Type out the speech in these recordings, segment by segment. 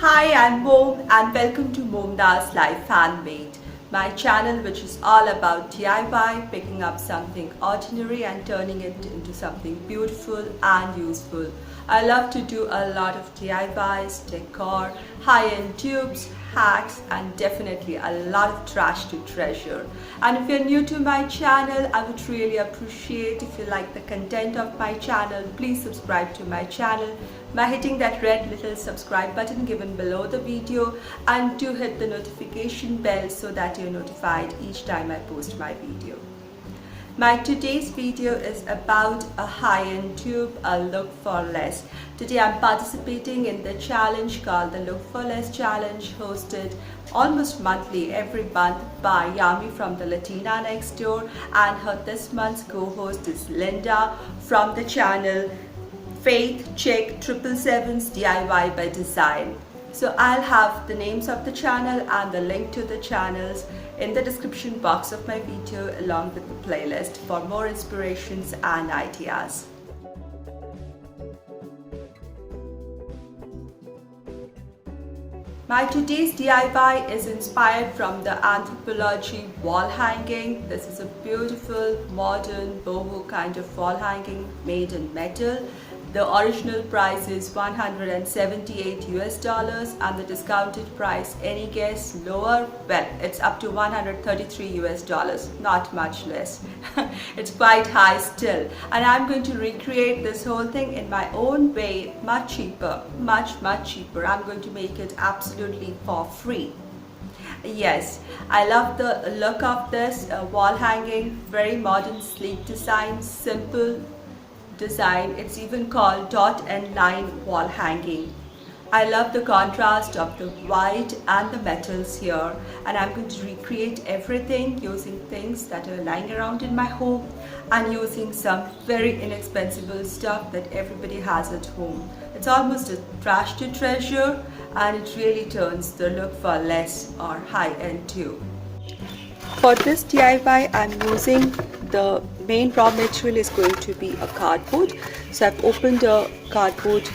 Hi, I'm Mom and welcome to Momda's Life Handmade, my channel which is all about DIY, picking up something ordinary and turning it into something beautiful and useful. I love to do a lot of DIYs, decor, high-end tubes, hacks and definitely a lot of trash to treasure. And if you're new to my channel, I would really appreciate if you like the content of my channel, please subscribe to my channel by hitting that red little subscribe button given below the video, and do hit the notification bell so that you're notified each time I post my video. My today's video is about a high-end tube, a look for less. Today I'm participating in the challenge called the Look for Less Challenge, hosted almost monthly every month by Yami from the Latina Next Door, and her this month's co-host is Linda from the channel Faith Check 777's DIY by Design. So I'll have the names of the channel and the link to the channels in the description box of my video along with the playlist for more inspirations and ideas. My today's DIY is inspired from the Anthropologie wall hanging. This is a beautiful modern boho kind of wall hanging made in metal. The original price is $178 and the discounted price, any guess lower? Well, it's up to $133, not much less. It's quite high still, and I'm going to recreate this whole thing in my own way, much cheaper, much cheaper. I'm going to make it absolutely for free. Yes, I love the look of this wall hanging, very modern, sleek design, simple design. It's even called dot and line wall hanging. I love the contrast of the white and the metals here, and I'm going to recreate everything using things that are lying around in my home and using some very inexpensive stuff that everybody has at home. It's almost a trash to treasure, and it really turns the look for less or high-end too. For this DIY, I'm using the main raw material is going to be a cardboard. So I've opened a cardboard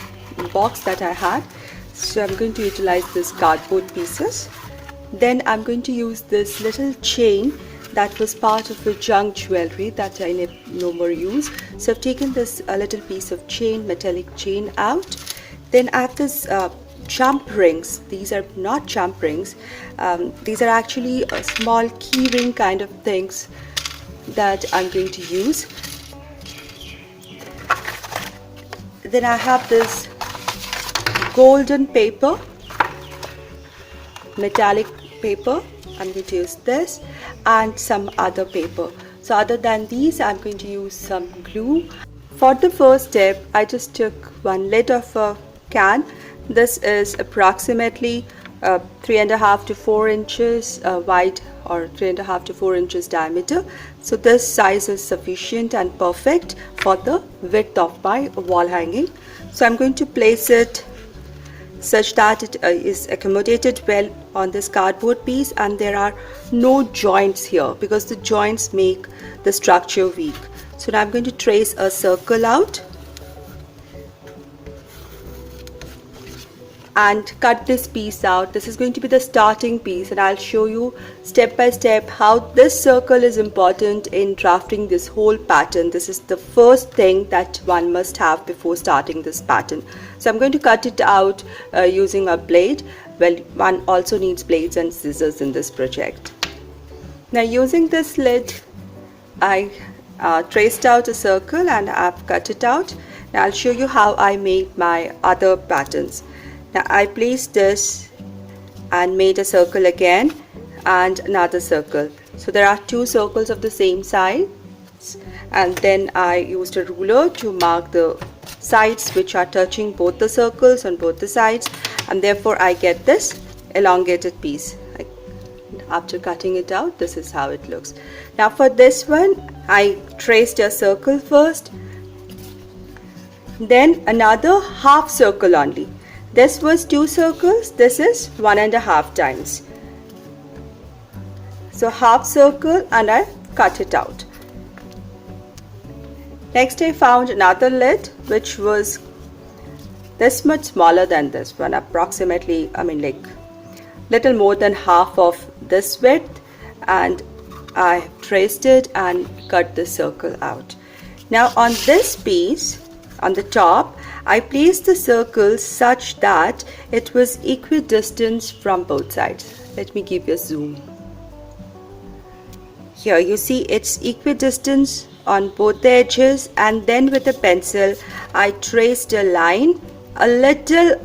box that I had. So I'm going to utilize this cardboard pieces. Then I'm going to use this little chain that was part of a junk jewelry that I no more use. So I've taken this little piece of chain, metallic chain out. Then I have this jump rings. These are not jump rings. These are actually a small key ring kind of things that I'm going to use. Then I have this golden paper, metallic paper. I'm going to use this and some other paper. So other than these, I'm going to use some glue. For the first step, I just took one lid of a can. This is approximately 3.5 to 4 inches wide, or 3.5 to 4 inches diameter. So this size is sufficient and perfect for the width of my wall hanging. So I'm going to place it such that it is accommodated well on this cardboard piece, and there are no joints here because the joints make the structure weak. So now I'm going to trace a circle out and cut this piece out. This is going to be the starting piece, and I'll show you step by step how this circle is important in drafting this whole pattern. This is the first thing that one must have before starting this pattern. So I'm going to cut it out using a blade. Well, one also needs blades and scissors in this project. Now using this lid, I traced out a circle and I've cut it out. Now I'll show you how I made my other patterns. Now I placed this and made a circle again and another circle. So there are two circles of the same size, and then I used a ruler to mark the sides which are touching both the circles on both the sides, and therefore I get this elongated piece. After cutting it out, this is how it looks. Now for this one, I traced a circle first, then another half circle only. This was 2 circles, this is 1.5 times. So half circle, and I cut it out. Next I found another lid which was this much smaller than this one, approximately, like little more than half of this width, and I traced it and cut the circle out. Now on this piece, on the top, I placed the circle such that it was equidistant from both sides. Let me give you a zoom. Here you see it's equidistant on both the edges, and then with a pencil I traced a line a little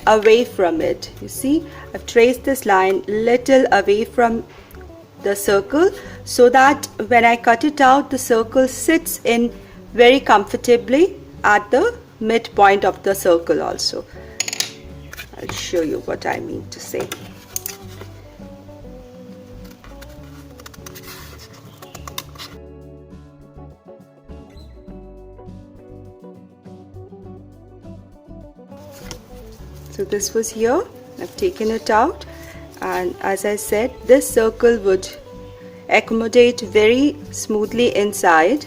away from it. You see, I've traced this line little away from the circle so that when I cut it out, the circle sits in very comfortably at the midpoint of the circle also. I'll show you what I mean to say. So this was here, I've taken it out, and as I said, this circle would accommodate very smoothly inside,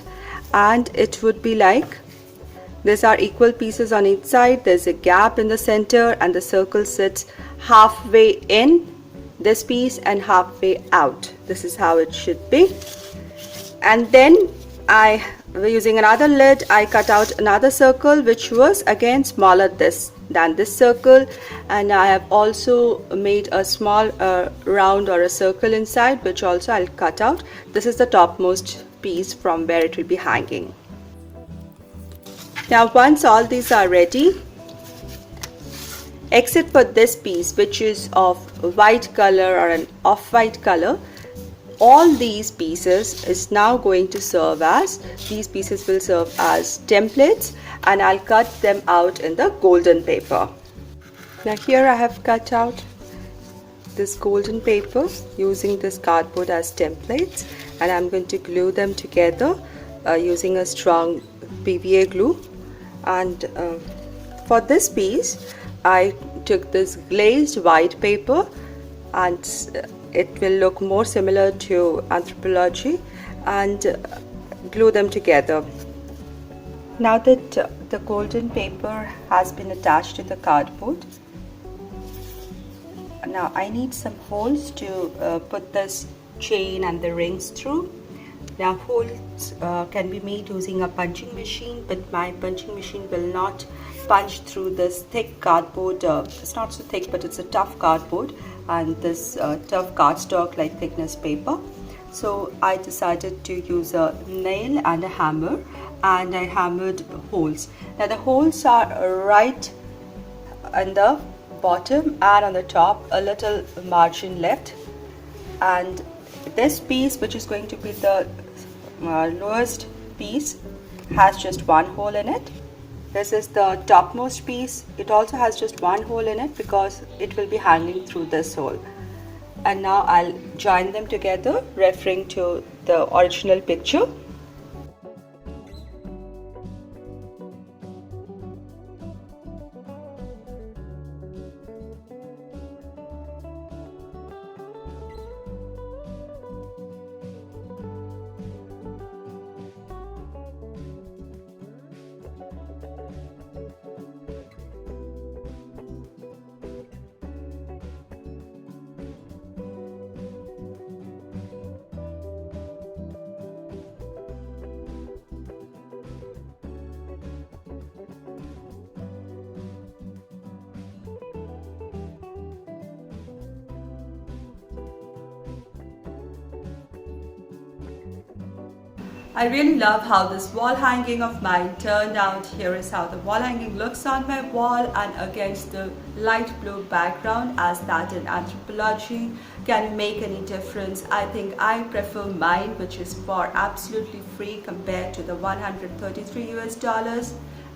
and it would be like these are equal pieces on each side, there's a gap in the center, and the circle sits halfway in this piece and halfway out. This is how it should be. And then using another lid, I cut out another circle which was again smaller than this circle, and I have also made a small round or a circle inside, which also I'll cut out. This is the topmost piece from where it will be hanging. Now once all these are ready, except for this piece which is of white color or an off-white color, all these pieces is now going to serve as, these pieces will serve as templates, and I'll cut them out in the golden paper. Now here I have cut out this golden paper using this cardboard as templates, and I'm going to glue them together using a strong PVA glue. And for this piece I took this glazed white paper, and it will look more similar to Anthropologie, and glue them together. Now that the golden paper has been attached to the cardboard, now I need some holes to put this chain and the rings through. Now holes can be made using a punching machine, but my punching machine will not punch through this thick cardboard. It's not so thick, but it's a tough cardboard, and this tough cardstock like thickness paper. So I decided to use a nail and a hammer, and I hammered holes. Now the holes are right on the bottom and on the top, a little margin left, and this piece, which is going to be the lowest piece, has just one hole in it. This is the topmost piece. It also has just one hole in it because it will be hanging through this hole. And now I'll join them together, referring to the original picture. I really love how this wall hanging of mine turned out. Here is how the wall hanging looks on my wall and against the light blue background, as that in Anthropologie. Can make any difference? I think I prefer mine, which is for absolutely free compared to the $133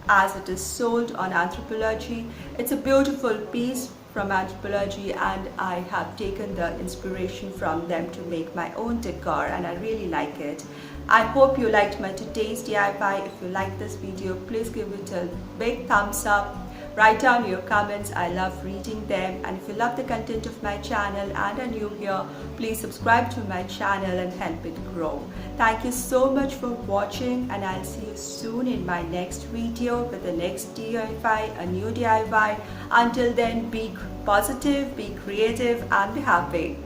as it is sold on Anthropologie. It's a beautiful piece from Anthropologie, and I have taken the inspiration from them to make my own decor, and I really like it. I hope you liked my today's DIY. If you like this video, please give it a big thumbs up. Write down your comments. I love reading them. And if you love the content of my channel and are new here, please subscribe to my channel and help it grow. Thank you so much for watching, and I'll see you soon in my next video with the next DIY, a new DIY. Until then, be positive, be creative, and be happy.